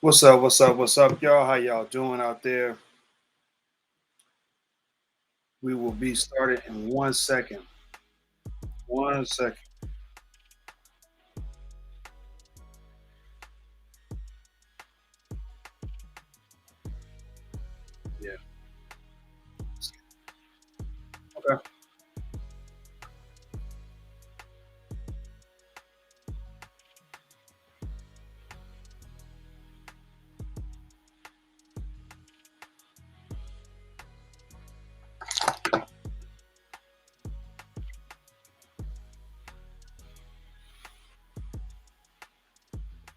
What's up? What's up? What's up, y'all? How y'all doing out there? We will be started in 1 second. 1 second. Yeah. Okay.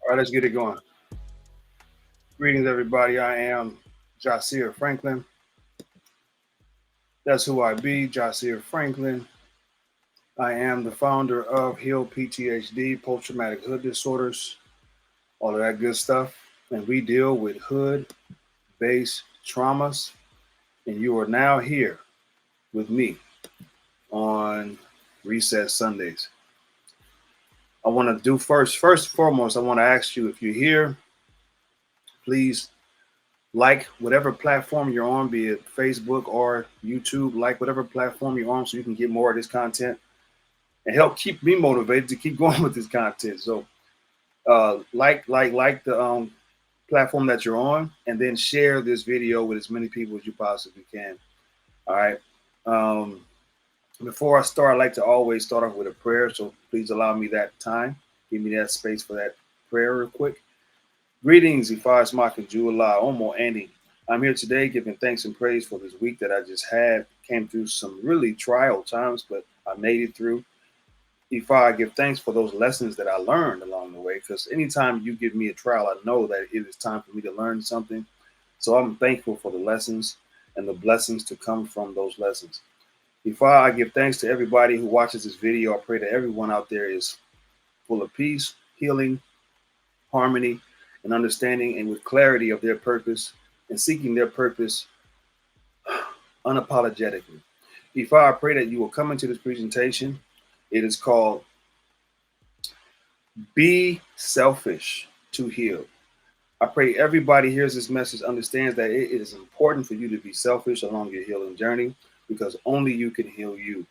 All right, let's get it going. Greetings, everybody. I am Jasir Franklin. That's who I be, Jasir Franklin. I am the founder of Heal PTHD, post traumatic hood disorders, all of that good stuff. And we deal with hood based traumas. And you are now here with me on Recess Sundays. I want to do first and foremost, I want to ask you, if you're here, please like whatever platform you're on, be it Facebook or YouTube, like whatever platform you're on so you can get more of this content and help keep me motivated to keep going with this content. So like the platform that you're on, and then share this video with as many people as you possibly can. All right. Um, Before I start, I like to always start off with a prayer. So please allow me that time. Give me that space for that prayer real quick. Greetings, Ifai Smak July, Omo Andy. I'm here today giving thanks and praise for this week that I just had. Came through some really trial times, but I made it through. Ifai, I give thanks for those lessons that I learned along the way, because anytime you give me a trial, I know that it is time for me to learn something. So I'm thankful for the lessons and the blessings to come from those lessons. Ifai, I give thanks to everybody who watches this video. I pray that everyone out there is full of peace, healing, harmony, and understanding, and with clarity of their purpose and seeking their purpose unapologetically. Ifá, I pray that you will come into this presentation. It is called Be Selfish to Heal. I pray everybody hears this message, understands that it is important for you to be selfish along your healing journey, because only you can heal you.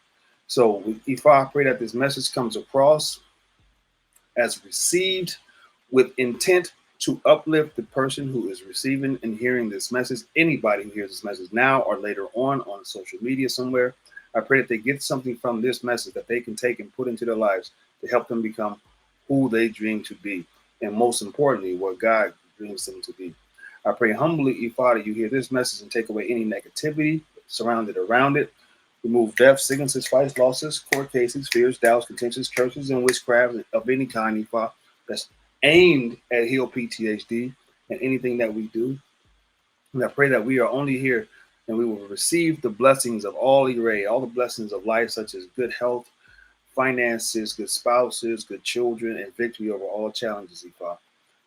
So, with Ifá, I pray that this message comes across as received with intent to uplift the person who is receiving and hearing this message. Anybody who hears this message now or later on social media somewhere, I pray that they get something from this message that they can take and put into their lives to help them become who they dream to be, and most importantly, what God dreams them to be. I pray humbly, Father, you hear this message and take away any negativity surrounded around it. Remove death, sicknesses, fights, losses, court cases, fears, doubts, contentions, curses, and witchcraft of any kind, Father, that's aimed at heal PTHD and anything that we do. And I pray that we are only here and we will receive the blessings of all array, all the blessings of life, such as good health, finances, good spouses, good children, and victory over all challenges, Ifa.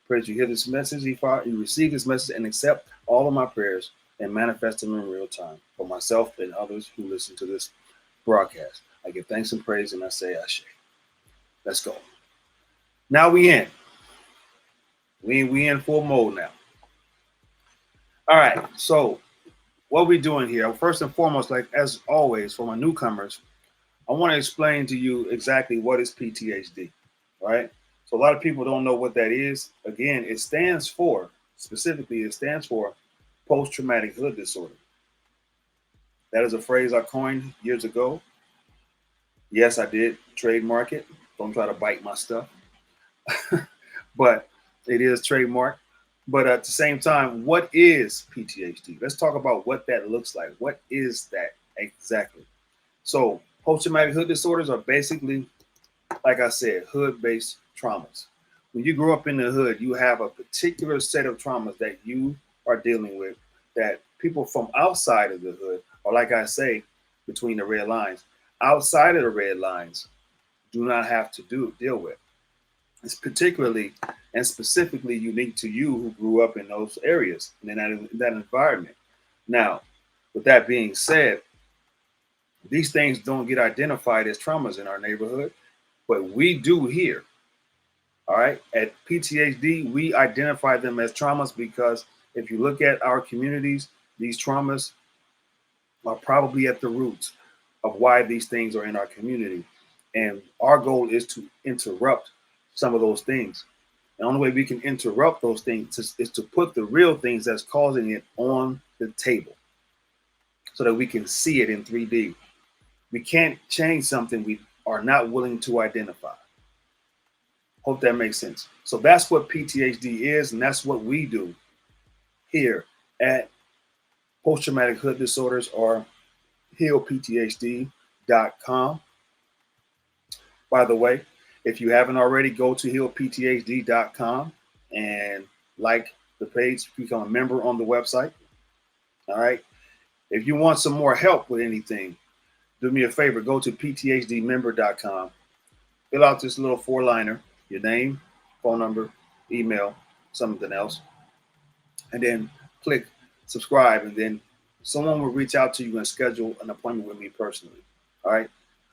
Pray that you hear this message, Ifa, you receive this message and accept all of my prayers and manifest them in real time for myself and others who listen to this broadcast. I give thanks and praise and I say Ashe. Let's go. Now we in. We in full mode now. All right. So what we doing here? First and foremost, like as always, for my newcomers, I want to explain to you exactly what is PTHD. Right. So a lot of people don't know what that is. Again, it stands for post-traumatic hood disorder. That is a phrase I coined years ago. Yes, I did trademark it. Don't try to bite my stuff. But it is trademarked. But at the same time, what is PTHD? Let's talk about what that looks like. What is that exactly? So, post traumatic hood disorders are basically, like I said, hood based traumas. When you grow up in the hood, you have a particular set of traumas that you are dealing with that people from outside of the hood, or like I say, between the red lines, outside of the red lines, do not have to deal with. It's particularly and specifically unique to you who grew up in those areas and in that environment. Now, with that being said, these things don't get identified as traumas in our neighborhood, but we do here. All right. At PTHD, we identify them as traumas because if you look at our communities, these traumas are probably at the roots of why these things are in our community. And our goal is to interrupt some of those things. The only way we can interrupt those things is to put the real things that's causing it on the table so that we can see it in 3D. We can't change something we are not willing to identify. Hope that makes sense. So that's what PTHD is, and that's what we do here at Post Traumatic Hood Disorders or healpthd.com. By the way, if you haven't already, go to healpthd.com and like the page, become a member on the website. All right. If you want some more help with anything, do me a favor, go to pthdmember.com. Fill out this little 4-liner, your name, phone number, email, something else, and then click subscribe, and then someone will reach out to you and schedule an appointment with me personally. All right.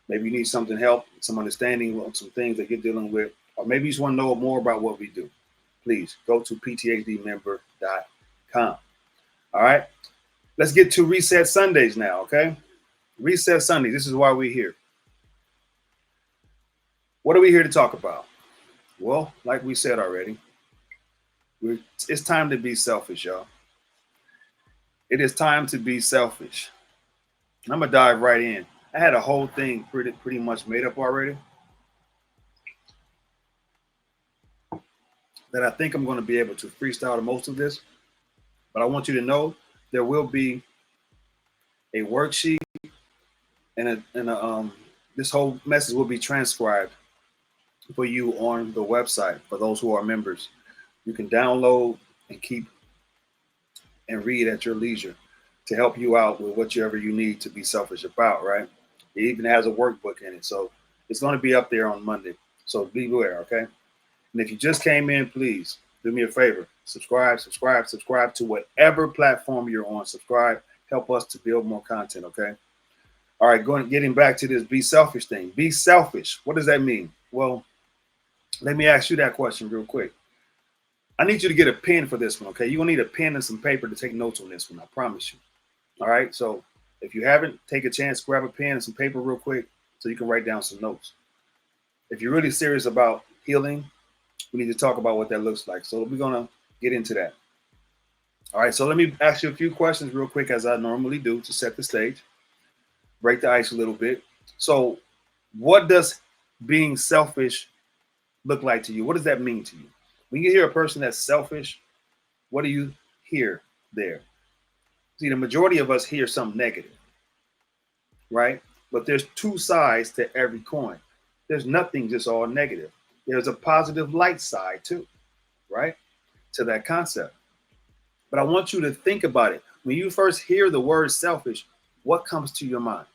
Maybe you need something help, some understanding on some things that you're dealing with, or maybe you just want to know more about what we do. Please go to pthdmember.com. All right. Let's get to Reset Sundays now, okay? Reset Sundays. This is why we're here. What are we here to talk about? Well, like we said already, it's time to be selfish, y'all. It is time to be selfish. I'm gonna dive right in. I had a whole thing pretty much made up already that I think I'm going to be able to freestyle most of this. But I want you to know there will be a worksheet and this whole message will be transcribed for you on the website for those who are members. You can download and keep and read at your leisure to help you out with whatever you need to be selfish about, right? It even has a workbook in it. So it's going to be up there on Monday. So be aware, okay? And if you just came in, please do me a favor. Subscribe to whatever platform you're on. Subscribe. Help us to build more content, okay? All right, getting back to this be selfish thing. Be selfish. What does that mean? Well, let me ask you that question real quick. I need you to get a pen for this one, okay? You're going to need a pen and some paper to take notes on this one, I promise you. All right, so if you haven't, take a chance, grab a pen and some paper real quick so you can write down some notes. If you're really serious about healing, we need to talk about what that looks like. So we're going to get into that. All right, so let me ask you a few questions real quick as I normally do to set the stage, break the ice a little bit. So what does being selfish look like to you? What does that mean to you? When you hear a person that's selfish, what do you hear there? See, the majority of us hear something negative, right? But there's two sides to every coin. There's nothing just all negative. There's a positive light side too, right? To that concept. But I want you to think about it. When you first hear the word selfish, what comes to your mind?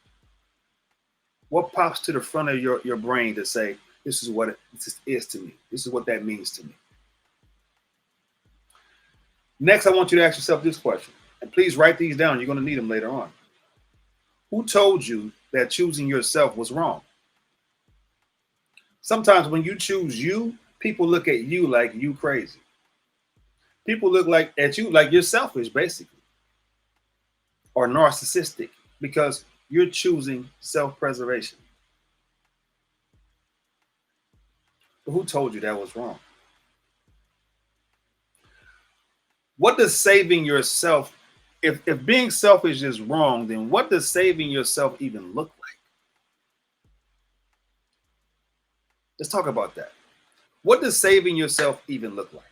What pops to the front of your brain to say, this is what it is to me. This is what that means to me. Next, I want you to ask yourself this question. And please write these down. You're going to need them later on. Who told you that choosing yourself was wrong? Sometimes when you choose you, people look at you like you crazy. People look at you like you're selfish, basically, or narcissistic, because you're choosing self-preservation. But who told you that was wrong? What does saving yourself, if being selfish is wrong, then what does saving yourself even look like? Let's talk about that. What does saving yourself even look like?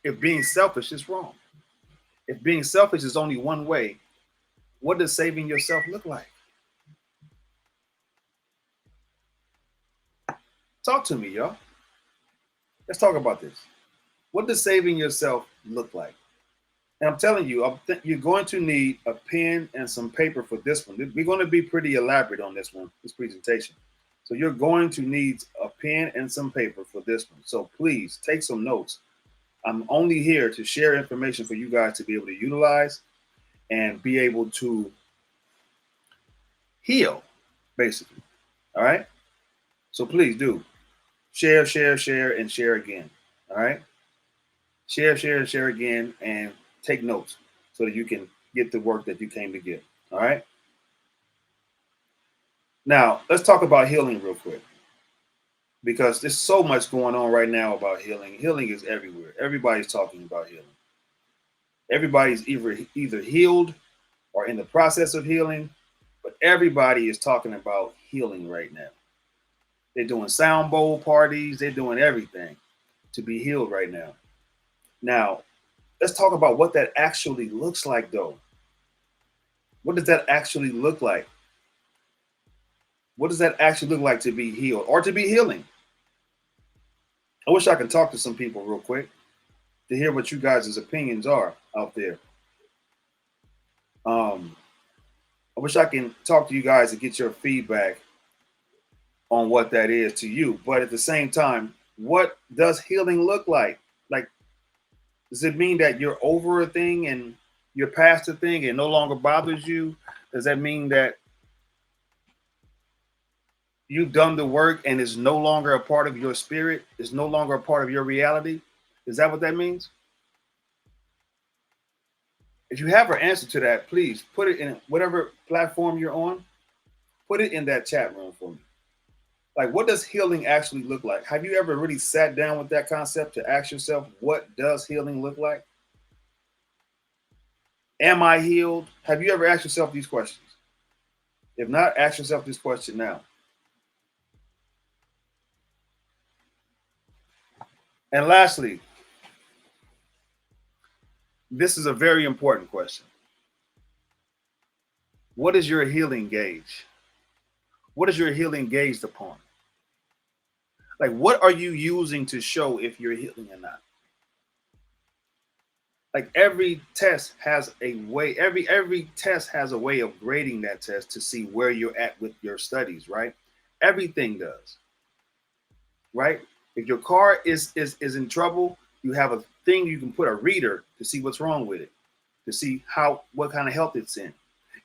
If being selfish is wrong, if being selfish is only one way, what does saving yourself look like? Talk to me, y'all. Let's talk about this. What does saving yourself look like? And I'm telling you, you're going to need a pen and some paper for this one. We're going to be pretty elaborate on this one, this presentation. So you're going to need a pen and some paper for this one. So please take some notes. I'm only here to share information for you guys to be able to utilize and be able to heal, basically. All right? So please do. Share, share, share, and share again. All right. Share, share, and share again, and take notes so that you can get the work that you came to get. All right. Now, let's talk about healing real quick because there's so much going on right now about healing. Healing is everywhere. Everybody's talking about healing. Everybody's either healed or in the process of healing, but everybody is talking about healing right now. They're doing sound bowl parties, they're doing everything to be healed right now. Now, let's talk about what that actually looks like, though. What does that actually look like? What does that actually look like to be healed or to be healing? I wish I could talk to some people real quick to hear what you guys' opinions are out there. Um, I wish I can talk to you guys and get your feedback on what that is to you. But at the same time, what does healing look like? Like, does it mean that you're over a thing and you're past a thing and no longer bothers you? Does that mean that you've done the work and it's no longer a part of your spirit? It's no longer a part of your reality? Is that what that means? If you have an answer to that, please put it in whatever platform you're on. Put it in that chat room for me. Like, what does healing actually look like? Have you ever really sat down with that concept to ask yourself, what does healing look like? Am I healed? Have you ever asked yourself these questions? If not, ask yourself this question now. And lastly, this is a very important question. What is your healing gauge? What is your healing gauged upon? Like, what are you using to show if you're healing or not? Like, every test has a way, every test has a way of grading that test to see where you're at with your studies, right? Everything does, right? If your car is in trouble, you have a thing you can put a reader to see what's wrong with it, to see what kind of health it's in.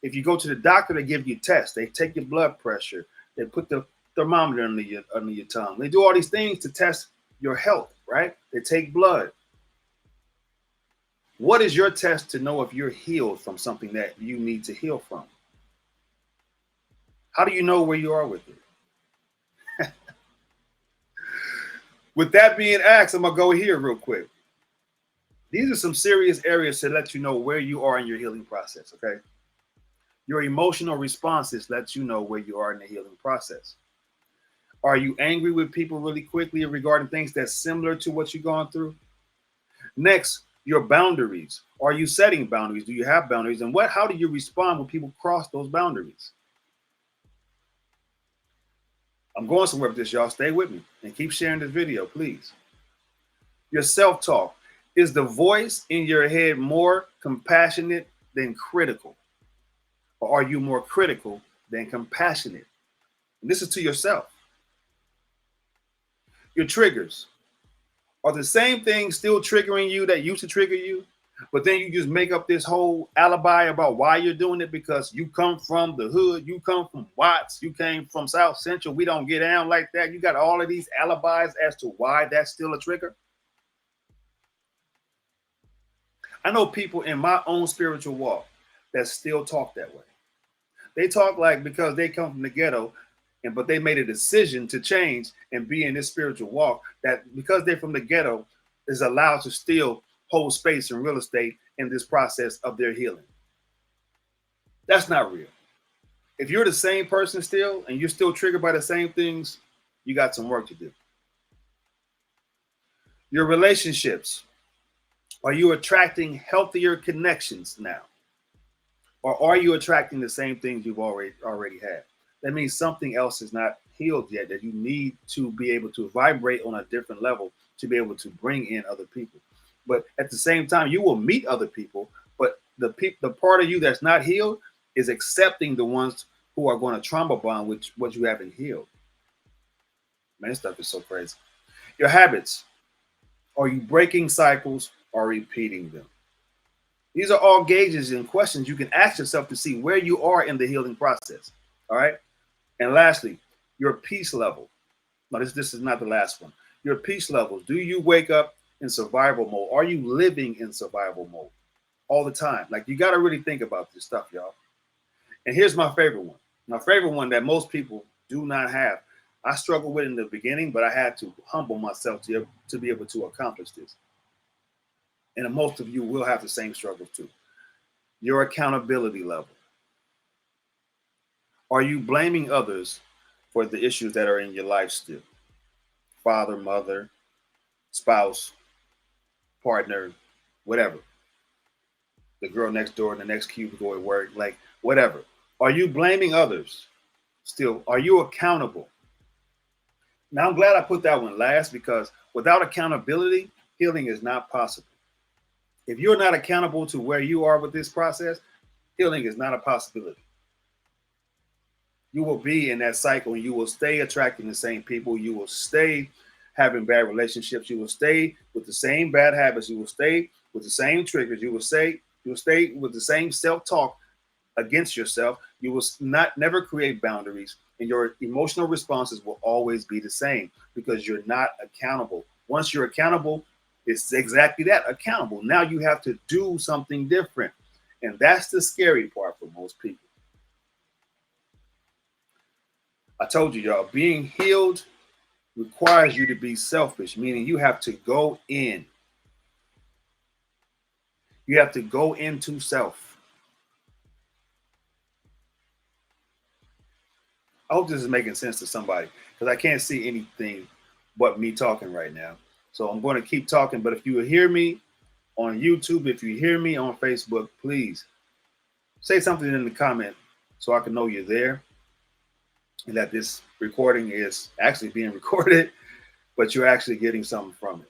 If you go to the doctor, they give you tests. They take your blood pressure. They put the thermometer under your tongue. They do all these things to test your health, right? They take blood. What is your test to know if you're healed from something that you need to heal from? How do you know where you are with it? With that being asked, I'm going to go here real quick. These are some serious areas to let you know where you are in your healing process, okay? Your emotional responses let you know where you are in the healing process. Are you angry with people really quickly regarding things that's similar to what you've gone through? Next, your boundaries. Are you setting boundaries? Do you have boundaries? And how do you respond when people cross those boundaries? I'm going somewhere with this, y'all. Stay with me and keep sharing this video, please. Your self-talk. Is the voice in your head more compassionate than critical? Or are you more critical than compassionate? And this is to yourself. Your triggers. Are the same things still triggering you that used to trigger you? But then you just make up this whole alibi about why you're doing it because you come from the hood, you come from Watts, you came from South Central. We don't get down like that. You got all of these alibis as to why that's still a trigger. I know people in my own spiritual walk that still talk that way. They talk like because they come from the ghetto, but they made a decision to change and be in this spiritual walk, that because they're from the ghetto is allowed to still hold space in real estate in this process of their healing. That's not real. If you're the same person still and you're still triggered by the same things, you got some work to do. Your relationships. Are you attracting healthier connections now? Or are you attracting the same things you've already had? That means something else is not healed yet, that you need to be able to vibrate on a different level to be able to bring in other people. But at the same time, you will meet other people, but the part of you that's not healed is accepting the ones who are going to trauma bond with what you haven't healed. Man, this stuff is so crazy. Your habits. Are you breaking cycles or repeating them? These are all gauges and questions you can ask yourself to see where you are in the healing process. All right. And lastly, your peace level. No, this is not the last one. Your peace levels. Do you wake up in survival mode? Are you living in survival mode all the time? Like, you got to really think about this stuff, y'all. And here's my favorite one. My favorite one that most people do not have. I struggled with in the beginning, but I had to humble myself to be able to accomplish this. And most of you will have the same struggles too. Your accountability level. Are you blaming others for the issues that are in your life still? Father, mother, spouse, partner, whatever. The girl next door in the next cubicle at work, like whatever. Are you blaming others still? Are you accountable? Now, I'm glad I put that one last, because without accountability, healing is not possible. If you're not accountable to where you are with this process, healing is not a possibility. You will be in that cycle, and you will stay attracting the same people. You will stay having bad relationships. You will stay with the same bad habits. You will stay with the same triggers. You will stay with the same self-talk against yourself. You will never create boundaries, and your emotional responses will always be the same, because you're not accountable. Once you're accountable, it's exactly that, accountable. Now you have to do something different. And that's the scary part for most people. I told you, y'all, being healed requires you to be selfish, meaning you have to go in. You have to go into self. I hope this is making sense to somebody, because I can't see anything but me talking right now. So I'm going to keep talking. But if you hear me on YouTube, if you hear me on Facebook, please say something in the comment so I can know you're there, and that this recording is actually being recorded, but you're actually getting something from it.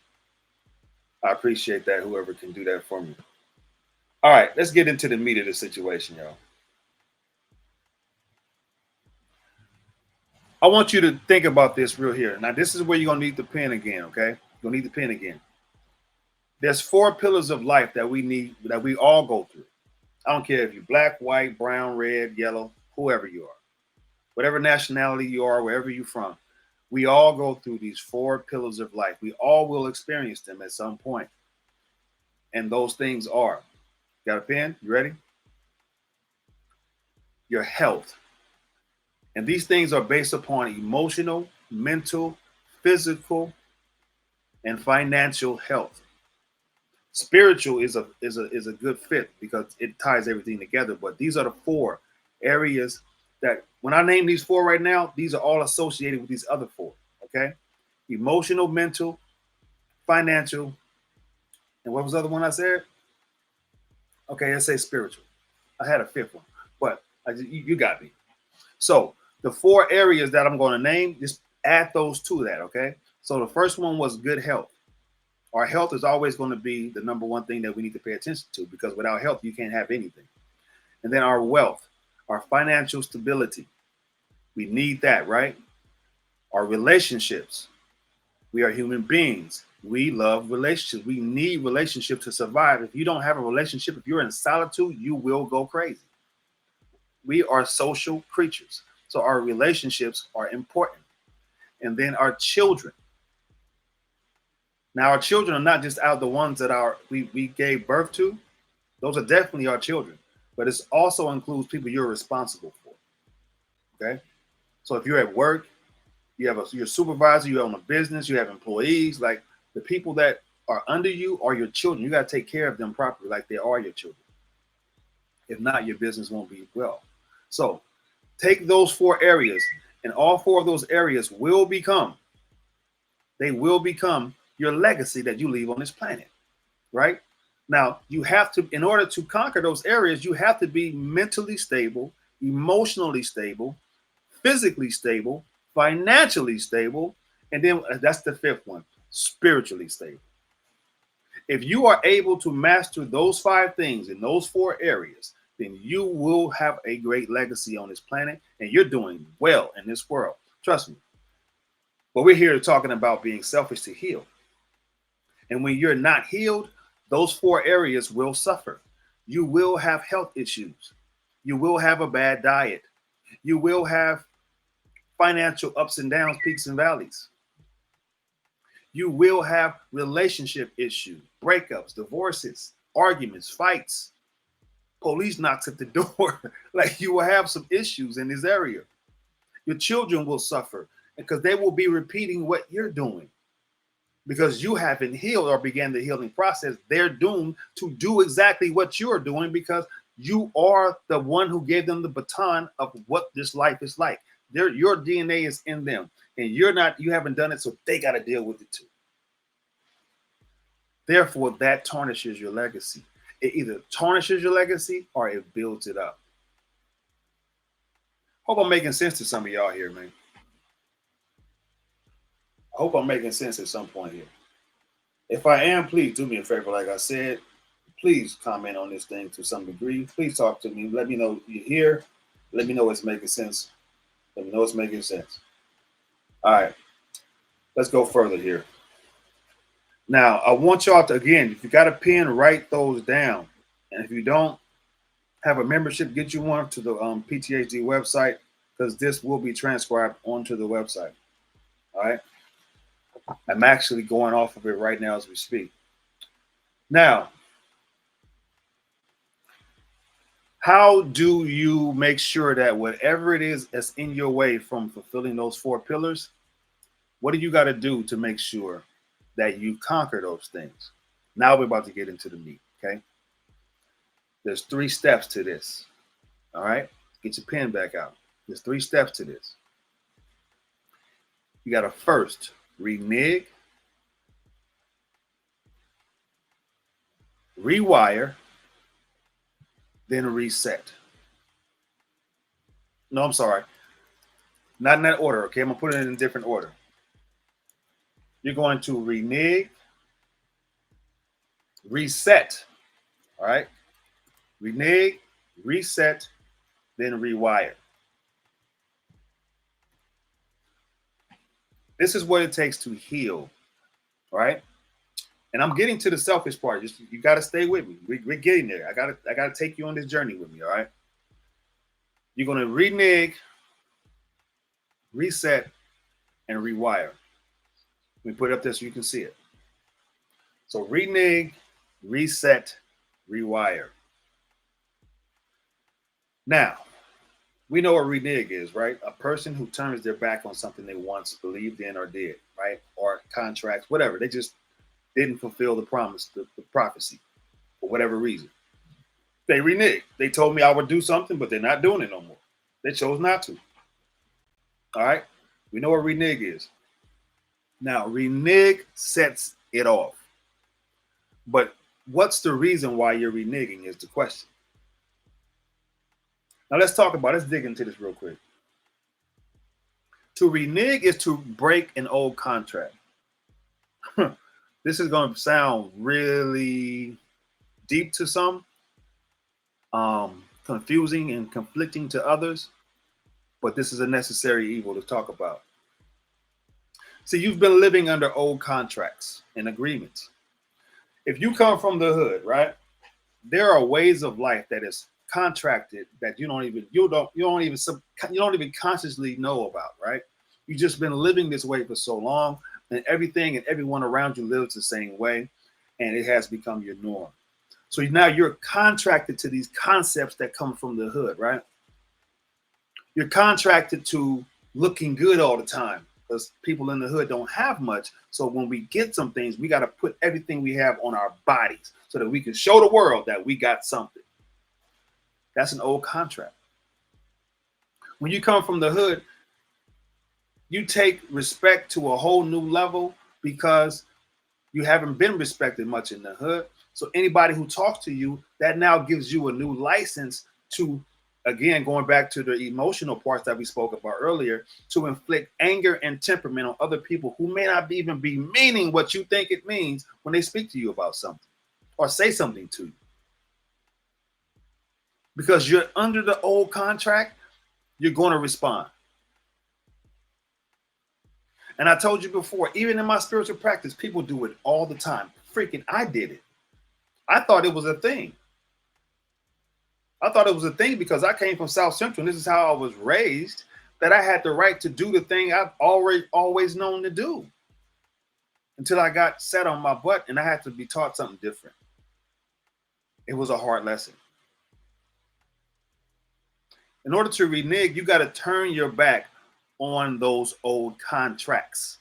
I appreciate that, whoever can do that for me. All right, let's get into the meat of the situation, y'all. I want you to think about this real here. Now, this is where you're going to need the pen again, okay? You're going to need the pen again. There's 4 pillars of life that we need, that we all go through. I don't care if you're black, white, brown, red, yellow, whoever you are, whatever nationality you are, wherever you're from. We all go through these 4 pillars of life. We all will experience them at some point. And those things are, got a pen? You ready? Your health. And these things are based upon emotional, mental, physical, and financial health. Spiritual is a good fit, because it ties everything together. But these are the 4 areas that, when I name these 4 right now, these are all associated with these other 4. Okay, emotional, mental, financial, and what was the other one I said? Okay, let's say spiritual. I had a 5th one, but you got me. So the 4 areas that I'm going to name, just add those to that. Okay, so the first one was good health. Our health is always going to be the number one thing that we need to pay attention to, because without health, you can't have anything. And then our wealth, our financial stability. We need that, right? Our relationships. We are human beings. We love relationships. We need relationships to survive. If you don't have a relationship, if you're in solitude, you will go crazy. We are social creatures. So our relationships are important. And then our children. Now, our children are not just out the ones that we gave birth to. Those are definitely our children. But it also includes people you're responsible for. Okay? So if you're at work, you have your supervisor, you own a business, you have employees, like the people that are under you are your children. You got to take care of them properly, like they are your children. If not, your business won't be well. So take those 4 areas, and all 4 of those areas will become your legacy that you leave on this planet, right? Now, you have to, in order to conquer those areas, you have to be mentally stable, emotionally stable, physically stable, financially stable, and then that's the 5th one, spiritually stable. If you are able to master those 5 things in those 4 areas, then you will have a great legacy on this planet, and you're doing well in this world. Trust me. But we're here talking about being selfish to heal. And when you're not healed, those 4 areas will suffer. You will have health issues. You will have a bad diet. You will have financial ups and downs, peaks and valleys. You will have relationship issues, breakups, divorces, arguments, fights, police knocks at the door. Like, you will have some issues in this area. Your children will suffer because they will be repeating what you're doing. Because you haven't healed or began the healing process, they're doomed to do exactly what you're doing because you are the one who gave them the baton of what this life is like. Your DNA is in them, and you haven't done it, so they got to deal with it too. Therefore, that tarnishes your legacy. It either tarnishes your legacy or it builds it up. Hope I'm making sense to some of y'all here, man. I hope I'm making sense at some point here. If I am, please do me a favor. Like I said, please comment on this thing to some degree. Please talk to me. Let me know you're here. Let me know it's making sense. Let me know it's making sense. All right. Let's go further here. Now, I want y'all to, again, if you got a pen, write those down. And if you don't have a membership, get you one to the PTHD website, because this will be transcribed onto the website. All right. I'm actually going off of it right now as we speak. Now, how do you make sure that whatever it is that's in your way from fulfilling those 4 pillars, what do you got to do to make sure that you conquer those things? Now we're about to get into the meat, okay? There's 3 steps to this, all right? Get your pen back out. There's 3 steps to this. You got to first renege, rewire, then reset. No, I'm sorry. Not in that order, okay? I'm going to put it in a different order. You're going to renege, reset, all right? Renege, reset, then rewire. This is what it takes to heal, all right? And I'm getting to the selfish part. Just, you got to stay with me. We're getting there. I gotta take you on this journey with me, all right? You're going to renege, reset, and rewire. Let me put it up there so you can see it. So renege, reset, rewire. Now, we know what renege is, right? A person who turns their back on something they once believed in or did, right? Or contracts, whatever. They just didn't fulfill the promise, the prophecy, for whatever reason. They renege. They told me I would do something, but they're not doing it no more. They chose not to. All right? We know what renege is. Now, renege sets it off. But what's the reason why you're reneging is the question. Now, let's dig into this real quick. To renege is to break an old contract. This is going to sound really deep to some, confusing and conflicting to others, but this is a necessary evil to talk about. See, you've been living under old contracts and agreements. If you come from the hood, right, there are ways of life that is contracted that you don't even consciously know about, right? You've just been living this way for so long, and everything and everyone around you lives the same way, and it has become your norm. So now you're contracted to these concepts that come from the hood, right? You're contracted to looking good all the time, because people in the hood don't have much. So when we get some things, we got to put everything we have on our bodies so that we can show the world that we got something. That's an old contract. When you come from the hood, you take respect to a whole new level because you haven't been respected much in the hood. So anybody who talks to you, that now gives you a new license to, again, going back to the emotional parts that we spoke about earlier, to inflict anger and temperament on other people who may not even be meaning what you think it means when they speak to you about something or say something to you. Because you're under the old contract, you're going to respond. And I told you before, even in my spiritual practice, people do it all the time. Freaking, I did it. I thought it was a thing. I thought it was a thing because I came from South Central. And this is how I was raised. that I had the right to do the thing I've always known to do until I got set on my butt and I had to be taught something different. It was a hard lesson. In order to renege, you got to turn your back on those old contracts.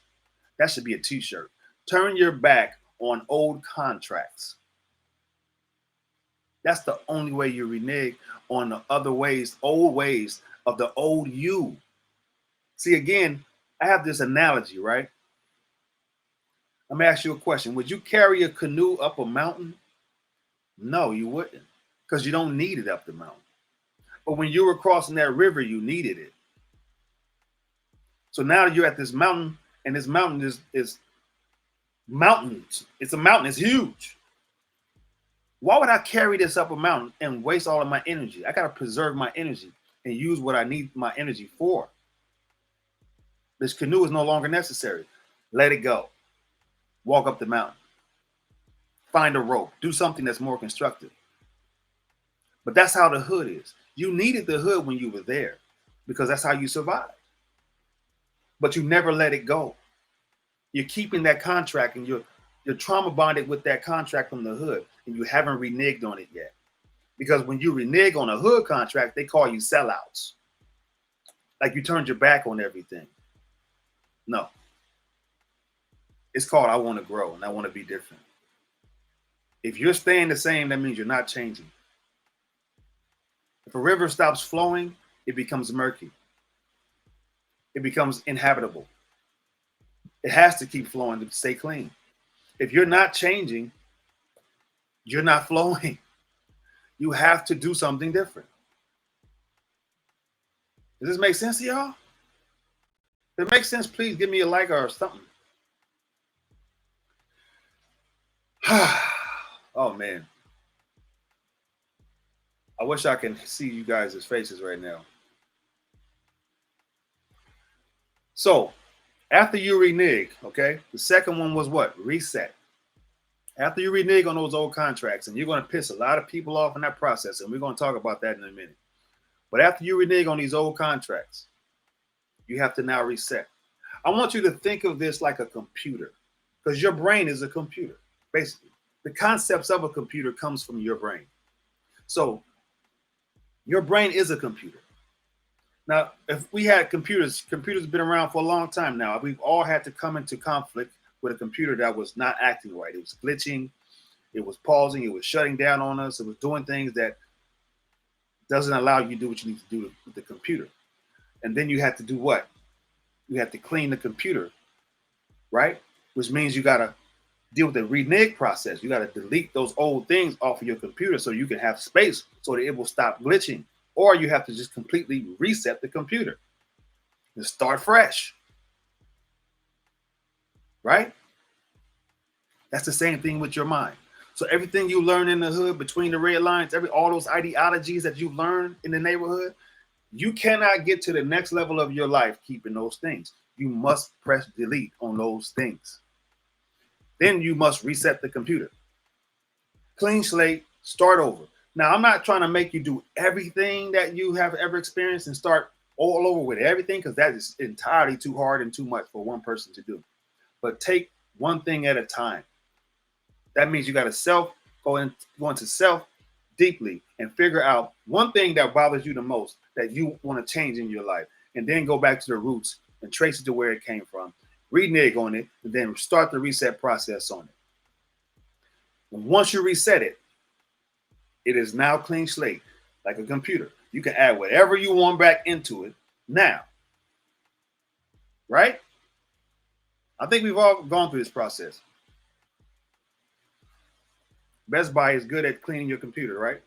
That should be a t-shirt. Turn your back on old contracts. That's the only way you renege on the other ways, old ways of the old you. See, again, I have this analogy, right? Let me ask you a question. Would you carry a canoe up a mountain? No, you wouldn't, because you don't need it up the mountain. But when you were crossing that river, you needed it. So now you're at this mountain, and this mountain is mountains. It's a mountain. It's huge. Why would I carry this up a mountain and waste all of my energy? I got to preserve my energy and use what I need my energy for. This canoe is no longer necessary. Let it go. Walk up the mountain. Find a rope. Do something that's more constructive. But that's how the hood is. You needed the hood when you were there because that's how you survived. But you never let it go. You're keeping that contract and you're trauma bonded with that contract from the hood and you haven't reneged on it yet. Because when you renege on a hood contract, they call you sellouts. Like you turned your back on everything. No. It's called I want to grow and I want to be different. If you're staying the same, that means you're not changing. If a river stops flowing, it becomes murky. It becomes inhabitable. It has to keep flowing to stay clean. If you're not changing, you're not flowing. You have to do something different. Does this make sense to y'all? If it makes sense, please give me a like or something. Oh, man. I wish I can see you guys' faces right now. So, after you renege, okay, the second one was what? Reset. After you renege on those old contracts, and you're going to piss a lot of people off in that process, and we're going to talk about that in a minute. But after you renege on these old contracts, you have to now reset. I want you to think of this like a computer, because your brain is a computer, basically. The concepts of a computer comes from your brain. So your brain is a computer. Now, if we had computers have been around for a long time now. We've all had to come into conflict with a computer that was not acting right. It was glitching, it was pausing, it was shutting down on us, it was doing things that doesn't allow you to do what you need to do with the computer. And then you have to do what? You have to clean the computer, right? Which means you got to deal with the renege process. You got to delete those old things off of your computer so you can have space so that it will stop glitching. Or you have to just completely reset the computer and start fresh. Right? That's the same thing with your mind. So everything you learn in the hood between the red lines, all those ideologies that you've learned in the neighborhood, you cannot get to the next level of your life keeping those things. You must press delete on those things. Then you must reset the computer. Clean slate, start over. Now, I'm not trying to make you do everything that you have ever experienced and start all over with everything, because that is entirely too hard and too much for one person to do. But take one thing at a time. That means you got to go into self deeply and figure out one thing that bothers you the most that you want to change in your life, and then go back to the roots and trace it to where it came from. Renege on it, and then start the reset process on it. And once you reset it, it is now clean slate, like a computer. You can add whatever you want back into it now. Right? I think we've all gone through this process. Best Buy is good at cleaning your computer, right?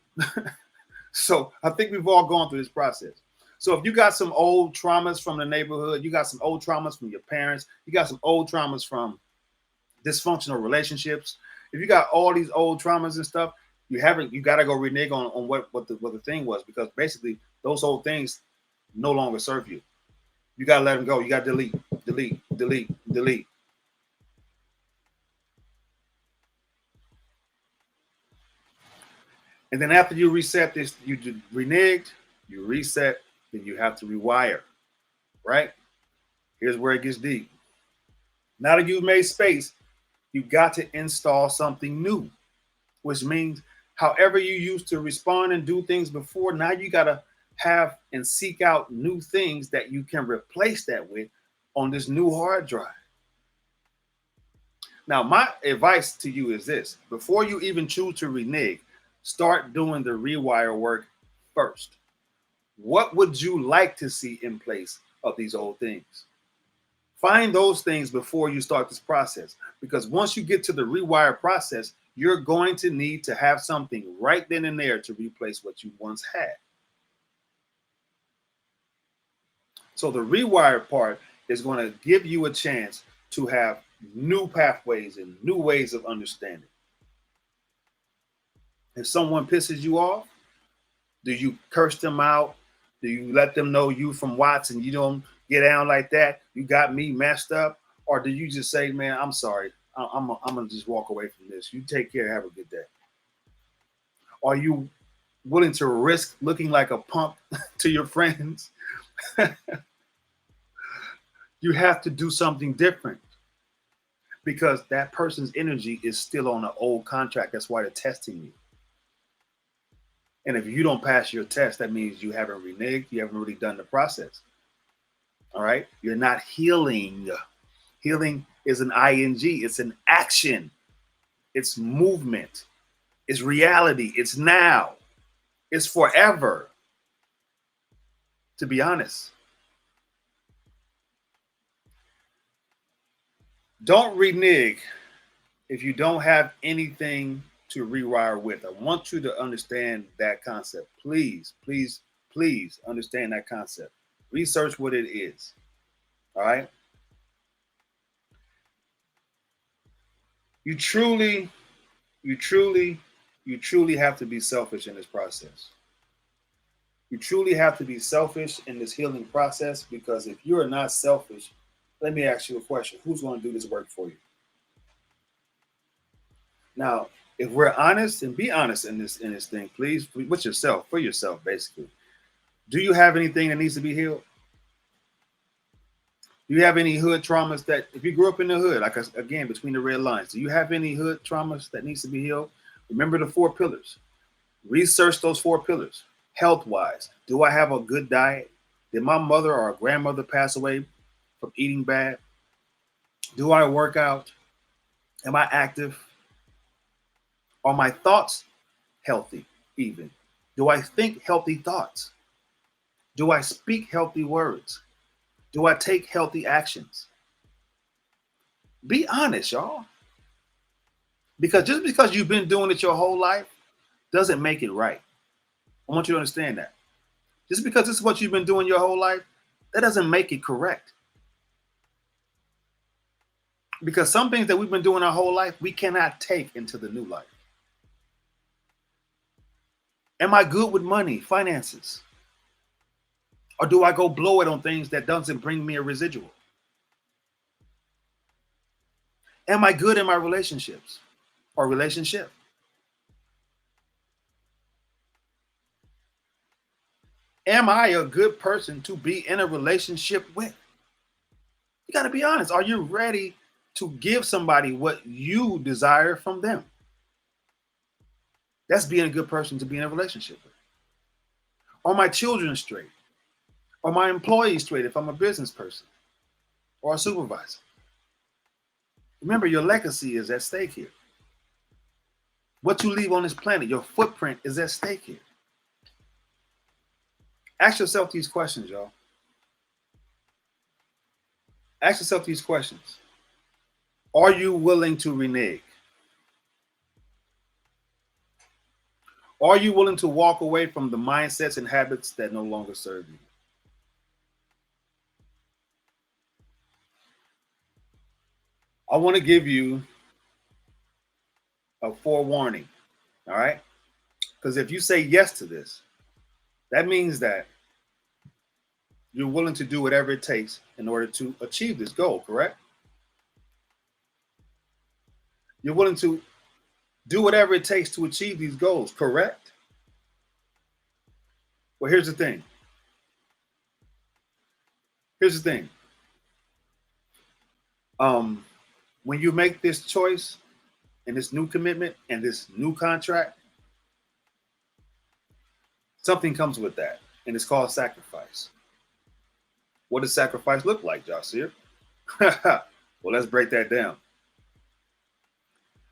So I think we've all gone through this process. So if you got some old traumas from the neighborhood, you got some old traumas from your parents, you got some old traumas from dysfunctional relationships, if you got all these old traumas and stuff, you got to go renege on what the thing was, because basically those old things no longer serve you. You got to let them go. You got to delete. And then after you reset this, you reneged, you reset, then you have to rewire. right? Here's where it gets deep. Now that you've made space, you got to install something new, which means however you used to respond and do things before, now you got to have and seek out new things that you can replace that with on this new hard drive. Now, my advice to you is this: before you even choose to renege, start doing the rewire work first. What would you like to see in place of these old things? Find those things before you start this process, because once you get to the rewire process, you're going to need to have something right then and there to replace what you once had. So the rewire part is going to give you a chance to have new pathways and new ways of understanding. If someone pisses you off, do you curse them out? Do you let them know you from Watts and you don't get down like that? You got me messed up? Or do you just say, man, I'm sorry. I'm going to just walk away from this. You take care. Have a good day. Are you willing to risk looking like a punk to your friends? You have to do something different, because that person's energy is still on an old contract. That's why they're testing you. And if you don't pass your test, that means you haven't reneged. You haven't really done the process. All right. You're not healing. Healing is an ing. It's an action. It's movement. It's reality. It's now. It's forever. To be honest. Don't renege if you don't have anything to rewire with. I want you to understand that concept. Please, please, please understand that concept. Research what it is. All right. You truly have to be selfish in this process. You truly have to be selfish in this healing process, because if you are not selfish, let me ask you a question. Who's going to do this work for you? Now, if we're honest, and be honest in this thing, please, with yourself, for yourself, basically. Do you have anything that needs to be healed? Do you have any hood traumas that, if you grew up in the hood, like again, between the red lines, do you have any hood traumas that needs to be healed? Remember the 4 pillars. Research those 4 pillars. Health-wise, do I have a good diet? Did my mother or grandmother pass away from eating bad? Do I work out? Am I active? Are my thoughts healthy even? Do I think healthy thoughts? Do I speak healthy words? Do I take healthy actions? Be honest, y'all. Because just because you've been doing it your whole life doesn't make it right. I want you to understand that. Just because this is what you've been doing your whole life, that doesn't make it correct. Because some things that we've been doing our whole life, we cannot take into the new life. Am I good with money, finances? Or do I go blow it on things that doesn't bring me a residual? Am I good in my relationships or relationship? Am I a good person to be in a relationship with? You got to be honest. Are you ready to give somebody what you desire from them? That's being a good person to be in a relationship with. Are my children straight? Are my employees straight if I'm a business person or a supervisor? Remember, your legacy is at stake here. What you leave on this planet, your footprint is at stake here. Ask yourself these questions, y'all. Ask yourself these questions. Are you willing to renege? Are you willing to walk away from the mindsets and habits that no longer serve you? I want to give you a forewarning, all right? Because if you say yes to this, that means that you're willing to do whatever it takes in order to achieve this goal, correct? You're willing to do whatever it takes to achieve these goals, correct? Well, here's the thing. Here's the thing. When you make this choice and this new commitment and this new contract, something comes with that, and it's called sacrifice. What does sacrifice look like, Jasir? Well, let's break that down.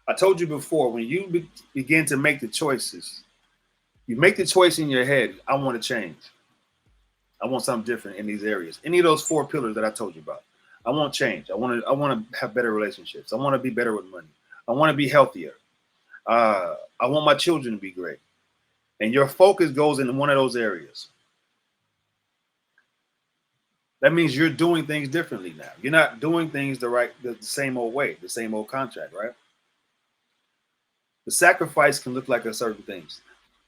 I told you before, when you begin to make the choices, you make the choice in your head, I want to change. I want something different in these areas. Any of those 4 pillars that I told you about. I want change. I want to have better relationships. I want to be better with money. I want to be healthier. I want my children to be great. And your focus goes into one of those areas. That means you're doing things differently now. You're not doing things the same old way, the same old contract, right? The sacrifice can look like a certain things.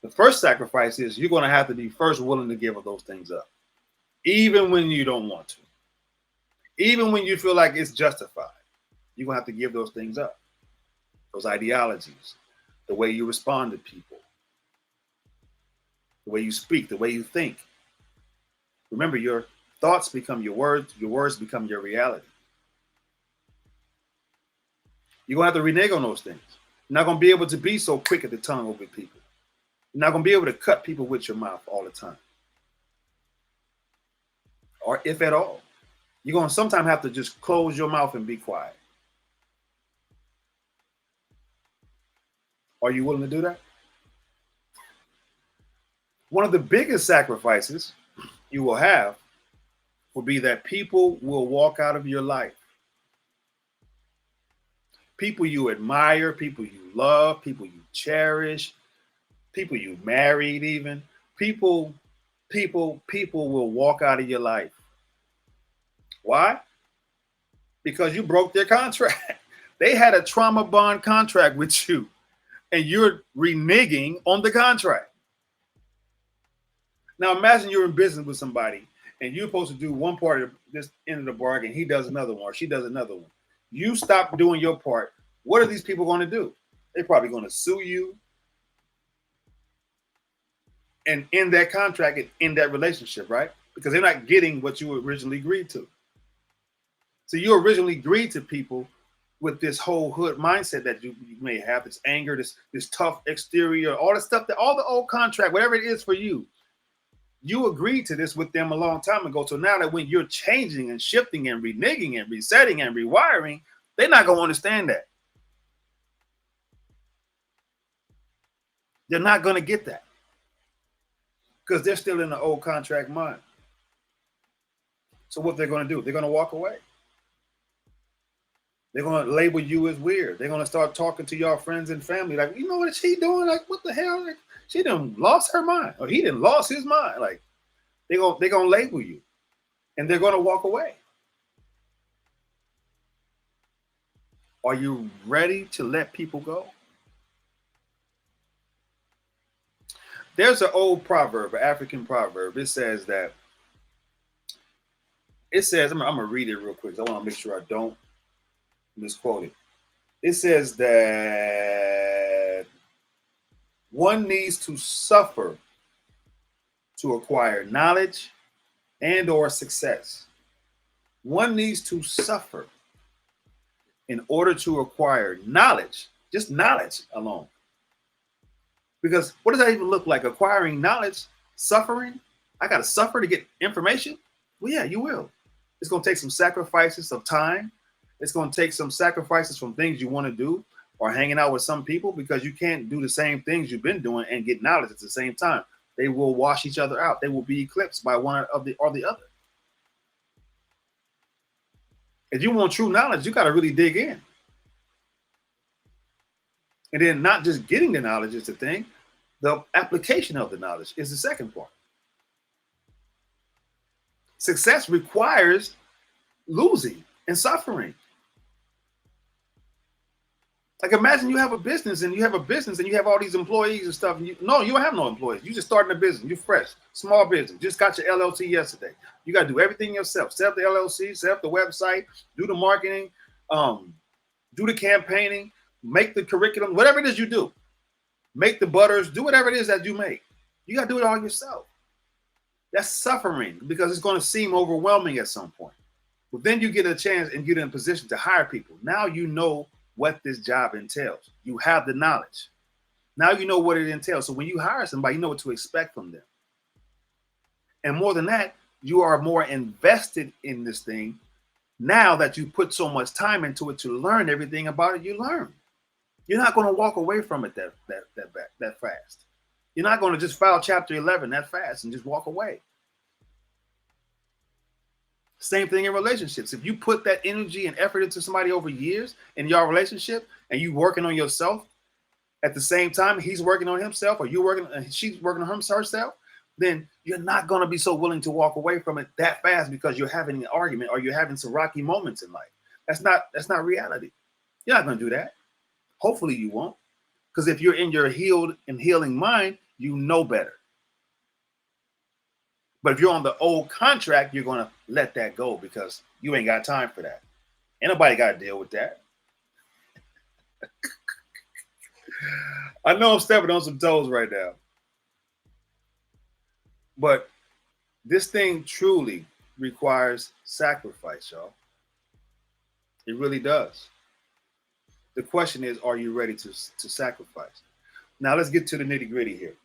The first sacrifice is you're going to have to be first willing to give those things up, even when you don't want to, even when you feel like it's justified. You're going to have to give those things up, those ideologies, the way you respond to people, the way you speak, the way you think. Remember, your thoughts become your words become your reality. You're going to have to renege on those things. You're not going to be able to be so quick at the tongue over people. You're not going to be able to cut people with your mouth all the time. Or if at all. You're going to sometimes have to just close your mouth and be quiet. Are you willing to do that? One of the biggest sacrifices you will have will be that people will walk out of your life. People you admire, people you love, people you cherish, people you married even. People will walk out of your life. Why? Because you broke their contract. They had a trauma bond contract with you, and you're reneging on the contract. Now imagine you're in business with somebody, and you're supposed to do one part of this end of the bargain. He does another one, or she does another one. You stop doing your part. What are these people going to do? They're probably going to sue you and end that contract and end that relationship, right? Because they're not getting what you originally agreed to. So you originally agreed to people with this whole hood mindset that you may have, this anger, this tough exterior, all the stuff, all the old contract, whatever it is for you. You agreed to this with them a long time ago. So now that when you're changing and shifting and reneging and resetting and rewiring, they're not going to understand that. They're not going to get that because they're still in the old contract mind. So what they're going to do, they're going to walk away. They're going to label you as weird. They're going to start talking to your friends and family like, you know what is she doing? Like, what the hell? Like, she done lost her mind, or he done lost his mind. Like, they're going to label you, and they're going to walk away. Are you ready to let people go? There's an old proverb, an African proverb. It says, I'm going to read it real quick. I want to make sure I don't misquote it. It says that one needs to suffer to acquire knowledge and or success. One needs to suffer in order to acquire knowledge, just knowledge alone. Because what does that even look like? Acquiring knowledge, suffering? I got to suffer to get information? Well, yeah, you will. It's going to take some sacrifices of time. It's going to take some sacrifices from things you want to do or hanging out with some people, because you can't do the same things you've been doing and get knowledge at the same time. They will wash each other out. They will be eclipsed by one or the other. If you want true knowledge, you got to really dig in. And then not just getting the knowledge is the thing. The application of the knowledge is the second part. Success requires losing and suffering. Like, imagine you have a business and you have all these employees and stuff. And you don't have no employees. You just starting a business. You're fresh, small business. Just got your LLC yesterday. You got to do everything yourself. Set up the LLC, set up the website, do the marketing, do the campaigning, make the curriculum, whatever it is you do. Make the butters, do whatever it is that you make. You got to do it all yourself. That's suffering because it's going to seem overwhelming at some point. But then you get a chance and get in a position to hire people. Now you know what this job entails. You have the knowledge. Now you know what it entails. So when you hire somebody, you know what to expect from them. And more than that, you are more invested in this thing now that you put so much time into it to learn everything about it you learn. You're not going to walk away from it that fast. You're not going to just file chapter 11 that fast and just walk away. Same thing in relationships. If you put that energy and effort into somebody over years in your relationship and you working on yourself at the same time, he's working on himself or you working and she's working on herself, then you're not going to be so willing to walk away from it that fast because you're having an argument or you're having some rocky moments in life. That's not reality. You're not going to do that. Hopefully you won't. Because if you're in your healed and healing mind, you know better. But if you're on the old contract, you're going to let that go because you ain't got time for that. Ain't nobody got to deal with that. I know I'm stepping on some toes right now. But this thing truly requires sacrifice, y'all. It really does. The question is, are you ready to sacrifice? Now let's get to the nitty gritty here.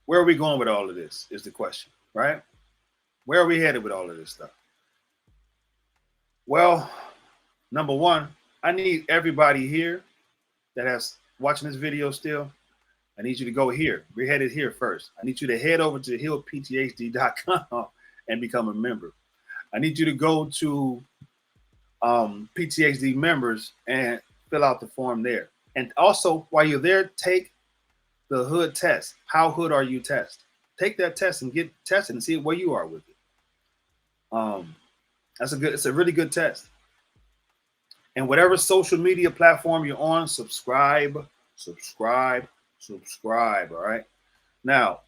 Where are we going with all of this is the question, right? Where are we headed with all of this stuff? Well, number one, I need everybody here that has watching this video still. I need you to go here. We're headed here first. I need you to head over to healpthd.com and become a member. I need you to go to PTHD members and fill out the form there. And also, while you're there, take the hood test. How hood are you test? Take that test and get tested and see where you are with it. It's a really good test. And whatever social media platform you're on, subscribe. All right. Now,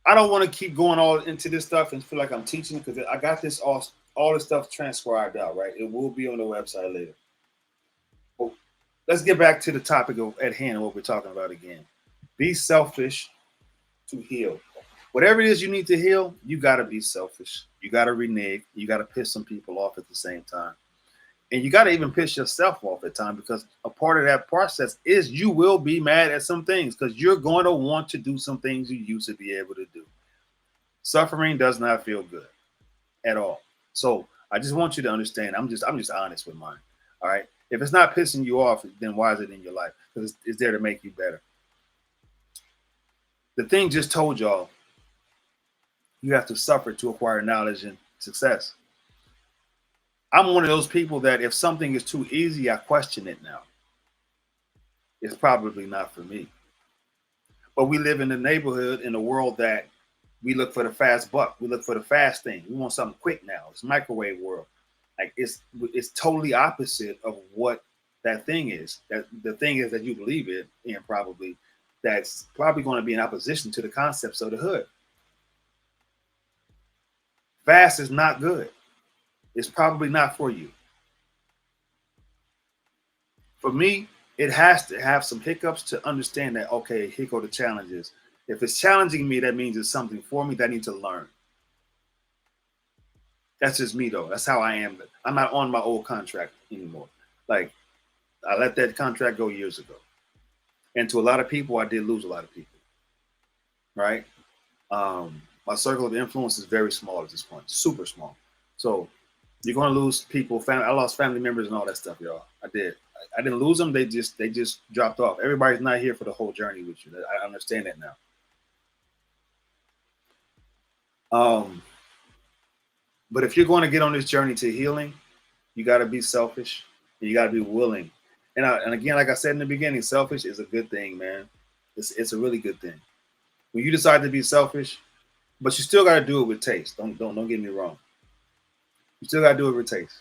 I don't want to keep going all into this stuff and feel like I'm teaching because I got this all this stuff transcribed out, right? It will be on the website later. Well, let's get back to the topic at hand and what we're talking about again. Be selfish to heal. Whatever it is you need to heal, you got to be selfish. You got to renege. You got to piss some people off at the same time. And you got to even piss yourself off at times because a part of that process is you will be mad at some things because you're going to want to do some things you used to be able to do. Suffering does not feel good at all. So I just want you to understand, I'm just honest with mine. All right. If it's not pissing you off, then why is it in your life? Because it's there to make you better. The thing just told y'all, you have to suffer to acquire knowledge and success. I'm one of those people that if something is too easy, I question it now. It's probably not for me. But we live in a neighborhood, in a world that we look for the fast buck. We look for the fast thing. We want something quick now. It's microwave world. Like it's totally opposite of what that thing is. That the thing is that you believe it in probably that's probably going to be in opposition to the concepts of the hood. Fast is not good. It's probably not for you. For me, it has to have some hiccups to understand that, okay, here go the challenges. If it's challenging me, that means it's something for me that I need to learn. That's just me, though. That's how I am. I'm not on my old contract anymore. Like, I let that contract go years ago. And to a lot of people, I did lose a lot of people. Right? My circle of influence is very small at this point. Super small. So you're going to lose people. I lost family members and all that stuff, y'all. I did. I didn't lose them. They just dropped off. Everybody's not here for the whole journey with you. I understand that now. But if you're going to get on this journey to healing, you got to be selfish and you got to be willing. And again, like I said in the beginning, selfish is a good thing, man. It's a really good thing. When you decide to be selfish, but you still got to do it with taste. Don't get me wrong. You still got to do it with taste.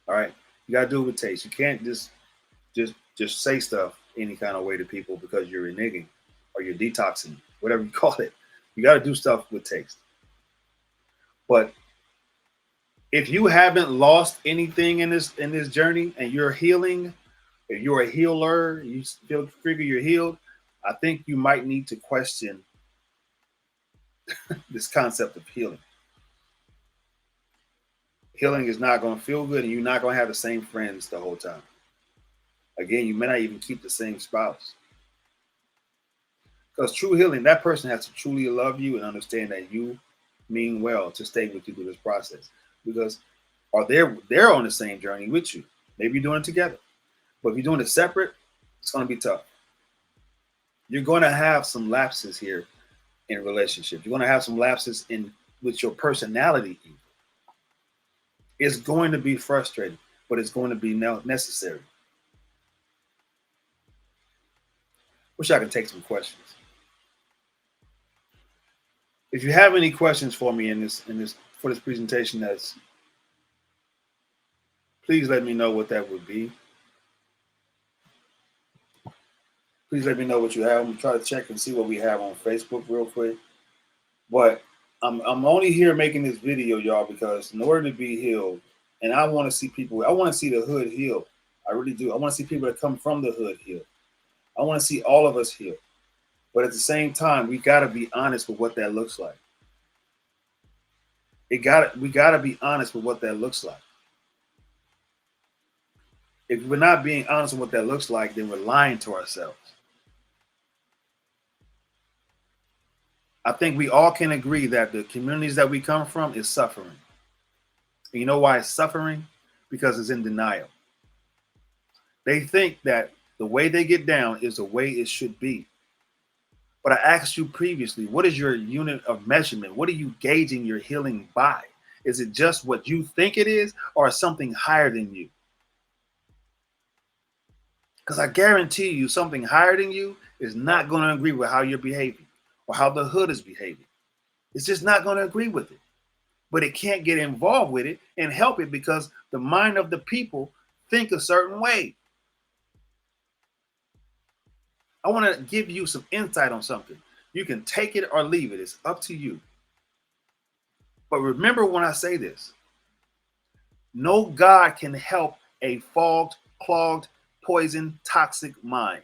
All right. You got to do it with taste. You can't just say stuff any kind of way to people because you're reneging or you're detoxing, whatever you call it. You got to do stuff with taste. But if you haven't lost anything in this journey and you're healing, if you're a healer, you figure you're healed, I think you might need to question this concept of healing. Healing is not going to feel good, and you're not going to have the same friends the whole time. Again, you may not even keep the same spouse. Because true healing, that person has to truly love you and understand that you mean well to stay with you through this process. Because they're on the same journey with you. Maybe you're doing it together. But if you're doing it separate, it's going to be tough. You're going to have some lapses here in relationships. You're going to have some lapses in with your personality. It's going to be frustrating, but it's going to be necessary. Wish I could take some questions. If you have any questions for me in this for this presentation, please let me know what that would be. Please let me know what you have. I'm gonna try to check and see what we have on Facebook real quick. But I'm only here making this video, y'all, because in order to be healed, and I want to see people, I want to see the hood healed. I really do. I want to see people that come from the hood healed. I want to see all of us healed. But at the same time, we got to be honest with what that looks like. We got to be honest with what that looks like. If we're not being honest with what that looks like, then we're lying to ourselves. I think we all can agree that the communities that we come from is suffering. And you know why it's suffering? Because it's in denial. They think that the way they get down is the way it should be. But I asked you previously, what is your unit of measurement? What are you gauging your healing by? Is it just what you think it is, or something higher than you? Because I guarantee you something higher than you is not going to agree with how you're behaving or how the hood is behaving. It's just not going to agree with it. But it can't get involved with it and help it because the mind of the people think a certain way. I want to give you some insight on something. You can take it or leave it. It's up to you. But remember when I say this, no God can help a fogged, clogged, poisoned, toxic mind.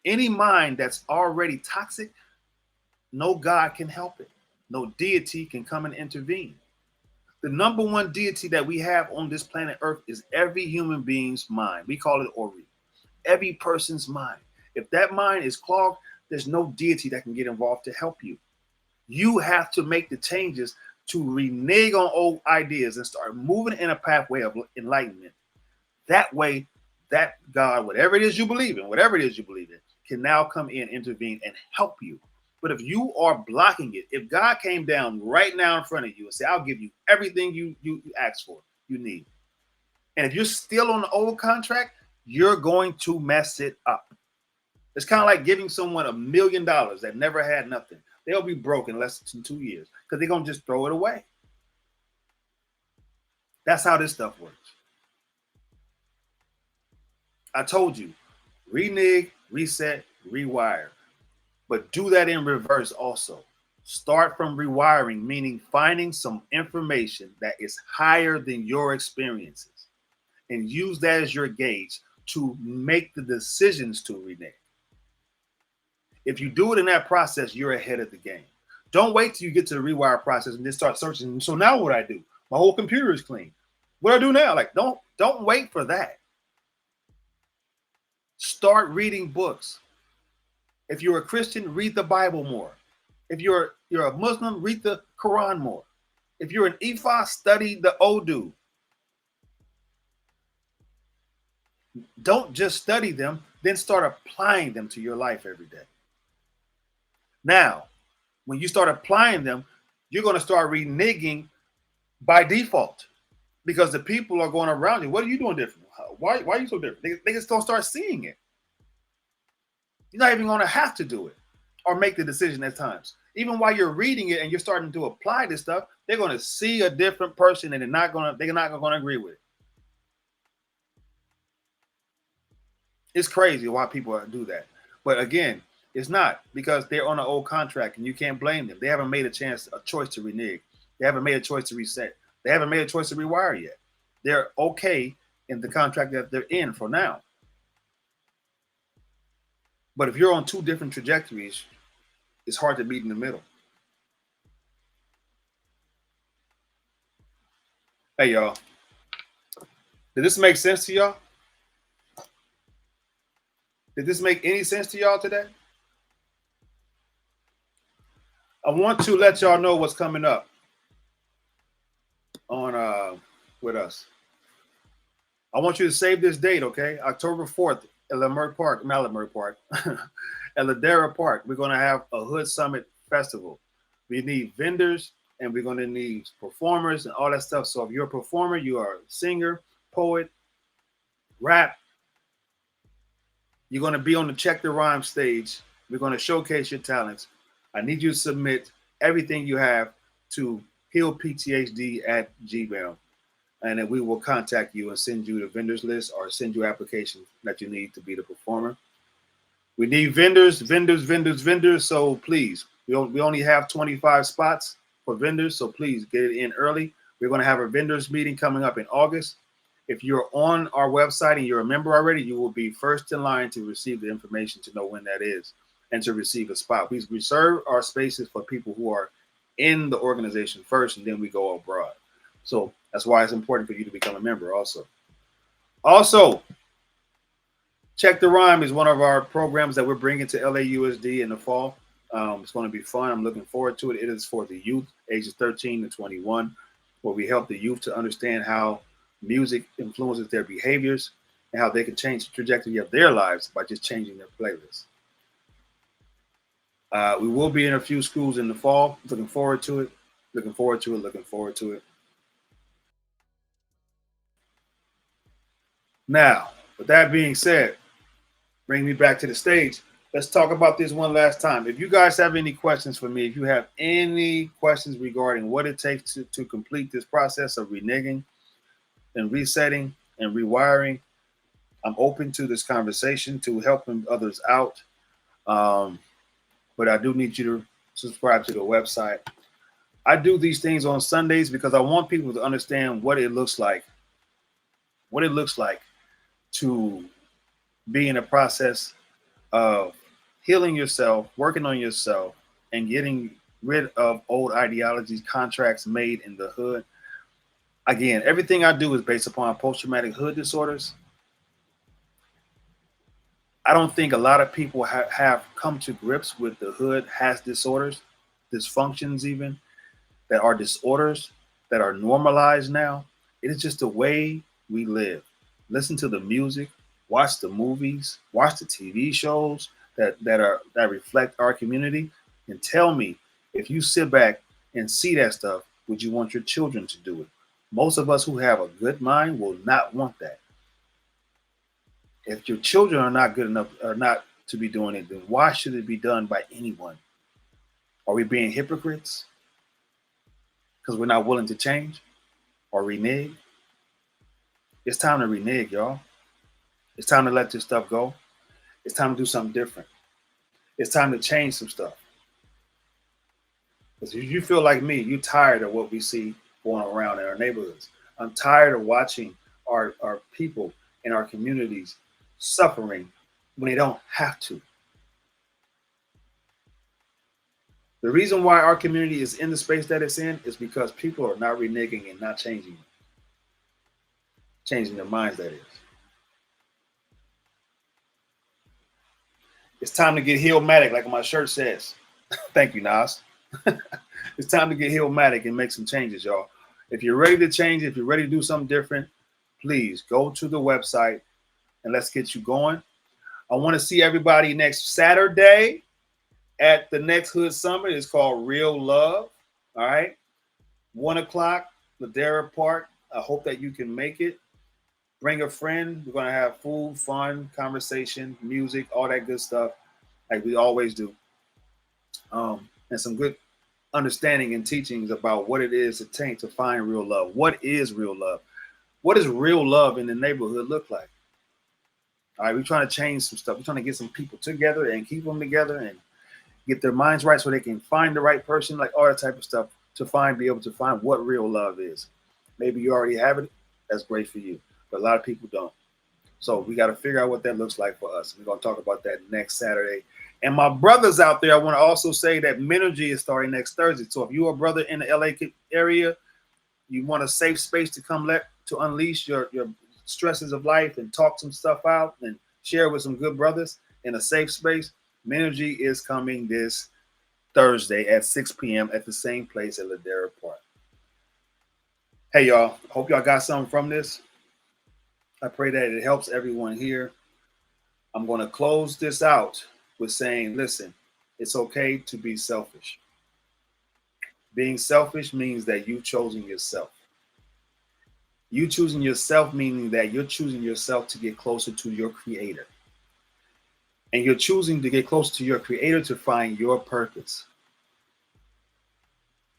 Any mind that's already toxic, no God can help it. No deity can come and intervene. The number one deity that we have on this planet Earth is every human being's mind. We call it Ori. Every person's mind. If that mind is clogged, there's no deity that can get involved to help you. You have to make the changes to renege on old ideas and start moving in a pathway of enlightenment. That way, that God, whatever it is you believe in, can now come in, intervene, and help you. But if you are blocking it, if God came down right now in front of you and said, I'll give you everything you asked for, you need. And if you're still on the old contract, you're going to mess it up. It's kind of like giving someone $1 million that never had nothing. They'll be broke in less than 2 years because they're going to just throw it away. That's how this stuff works. I told you, renege, reset, rewire. But do that in reverse also. Start from rewiring, meaning finding some information that is higher than your experiences and use that as your gauge to make the decisions to renege. If you do it in that process, you're ahead of the game. Don't wait till you get to the rewire process and then start searching. So now what I do? My whole computer is clean. What do I do now? Like, don't wait for that. Start reading books. If you're a Christian, read the Bible more. If you're a Muslim, read the Quran more. If you're an Ifa, study the Odu. Don't just study them, then start applying them to your life every day. Now, when you start applying them, you're going to start reneging by default because the people are going around you. What are you doing different? Why are you so different? They just don't start seeing it. You're not even going to have to do it or make the decision at times. Even while you're reading it and you're starting to apply this stuff, they're going to see a different person and they're not going to agree with it. It's crazy why people do that. But again, it's not because they're on an old contract and you can't blame them. They haven't made a choice to renege. They haven't made a choice to reset. They haven't made a choice to rewire yet. They're okay in the contract that they're in for now. But if you're on two different trajectories, it's hard to meet in the middle. Hey, y'all. Did this make sense to y'all? Did this make any sense to y'all today? I want to let y'all know what's coming up on with us. I want you to save this date, okay? October 4th at Lamert Park, Malamert Park, at Ladera Park. We're going to have a Hood Summit Festival. We need vendors and we're going to need performers and all that stuff. So if you're a performer, you are a singer, poet, rap, you're going to be on the Check the Rhyme stage. We're going to showcase your talents. I need you to submit everything you have to healpthd at Gmail. And then we will contact you and send you the vendors list or send you applications that you need to be the performer. We need vendors. So please, we only have 25 spots for vendors. So please get it in early. We're going to have a vendors meeting coming up in August. If you're on our website and you're a member already, you will be first in line to receive the information to know when that is and to receive a spot. We reserve our spaces for people who are in the organization first, and then we go abroad. So that's why it's important for you to become a member also. Also, Check the Rhyme is one of our programs that we're bringing to LAUSD in the fall. It's going to be fun. I'm looking forward to it. It is for the youth, ages 13 to 21, where we help the youth to understand how music influences their behaviors and how they can change the trajectory of their lives by just changing their playlists. We will be in a few schools in the fall. Looking forward to it. Looking forward to it. Looking forward to it. Now, with that being said, bring me back to the stage. Let's talk about this one last time. If you guys have any questions for me, if you have any questions regarding what it takes to complete this process of reneging and resetting and rewiring, I'm open to this conversation to helping others out. But I do need you to subscribe to the website. I do these things on Sundays because I want people to understand what it looks like. What it looks like to be in a process of healing yourself, working on yourself, and getting rid of old ideologies, contracts made in the hood. Again, everything I do is based upon post-traumatic hood disorders. I don't think a lot of people have come to grips with the hood has disorders, dysfunctions even, that are disorders that are normalized now. It is just the way we live. Listen to the music, watch the movies, watch the TV shows that reflect our community, and tell me if you sit back and see that stuff, would you want your children to do it? Most of us who have a good mind will not want that. If your children are not good enough or not to be doing it, then why should it be done by anyone? Are we being hypocrites because we're not willing to change or renege? It's time to renege, y'all. It's time to let this stuff go. It's time to do something different. It's time to change some stuff. Because if you feel like me, you're tired of what we see going around in our neighborhoods. I'm tired of watching our people in our communities suffering when they don't have to. The reason why our community is in the space that it's in is because people are not reneging and not changing their minds, that is. It's time to get Healmatic, like my shirt says. Thank you, Nas. It's time to get Healmatic and make some changes, y'all. If you're ready to change, if you're ready to do something different, please go to the website and let's get you going. I want to see everybody next Saturday at the next Hood Summit. It's called Real Love. All right. 1 o'clock, Ladera Park. I hope that you can make it. Bring a friend. We're going to have food, fun, conversation, music, all that good stuff, like we always do. And some good understanding and teachings about what it is to find real love. What is real love? What does real love in the neighborhood look like? All right, we're trying to change some stuff. We're trying to get some people together and keep them together and get their minds right so they can find the right person, like all that type of stuff to be able to find what real love is. Maybe you already have it. That's great for you. But a lot of people don't. So we got to figure out what that looks like for us. We're going to talk about that next Saturday. And my brothers out there, I want to also say that Minergy is starting next Thursday. So if you're a brother in the LA area, you want a safe space to come to unleash your stresses of life and talk some stuff out and share with some good brothers in a safe space, Minergy is coming this Thursday at 6 p.m. at the same place at Ladera Park. Hey, y'all. Hope y'all got something from this. I pray that it helps everyone here. I'm going to close this out with saying, listen, it's okay to be selfish. Being selfish means that you've chosen yourself. You choosing yourself meaning that you're choosing yourself to get closer to your creator. And you're choosing to get closer to your creator to find your purpose.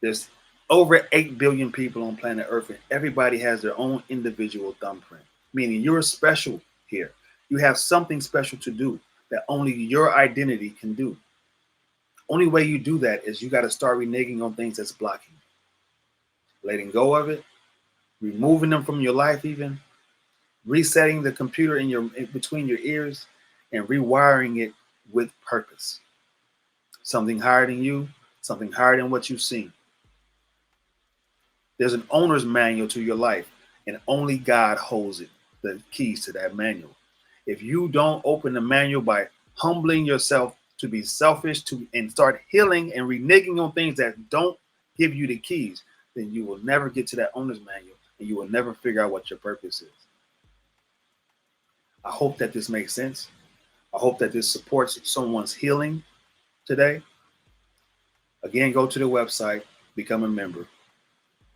There's over 8 billion people on planet Earth, and everybody has their own individual thumbprint, meaning you're special here. You have something special to do that only your identity can do. Only way you do that is you got to start reneging on things that's blocking you. Letting go of it, removing them from your life even, resetting the computer in between your ears, and rewiring it with purpose. Something higher than you, something higher than what you've seen. There's an owner's manual to your life, and only God holds it, the keys to that manual. If you don't open the manual by humbling yourself to be selfish and start healing and reneging on things that don't give you the keys, then you will never get to that owner's manual, and you will never figure out what your purpose is. I hope that this makes sense. I hope that this supports someone's healing today. Again, go to the website, become a member.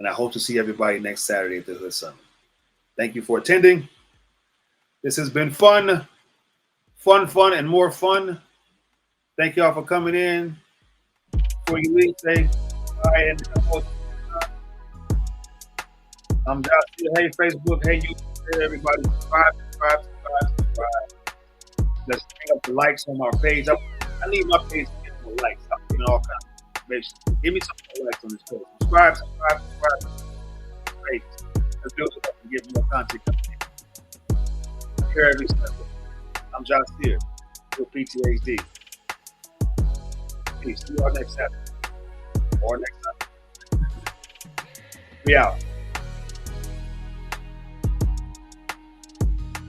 And I hope to see everybody next Saturday at the Hood Summit. Thank you for attending. This has been fun, and more fun. Thank y'all for coming in. Before you leave, say bye. And I'm Jasir. Hey, Facebook. Hey, YouTube. Hey, everybody. Subscribe. Let's bring up the likes on our page. I need my page to get more likes. I'm getting all kinds of information. Give me some more likes on this page. Subscribe. Great. Let's build it up and get more content coming in. Here every Sunday. I'm Jasir with PTHD. Peace. See y'all next Saturday or next time. We out.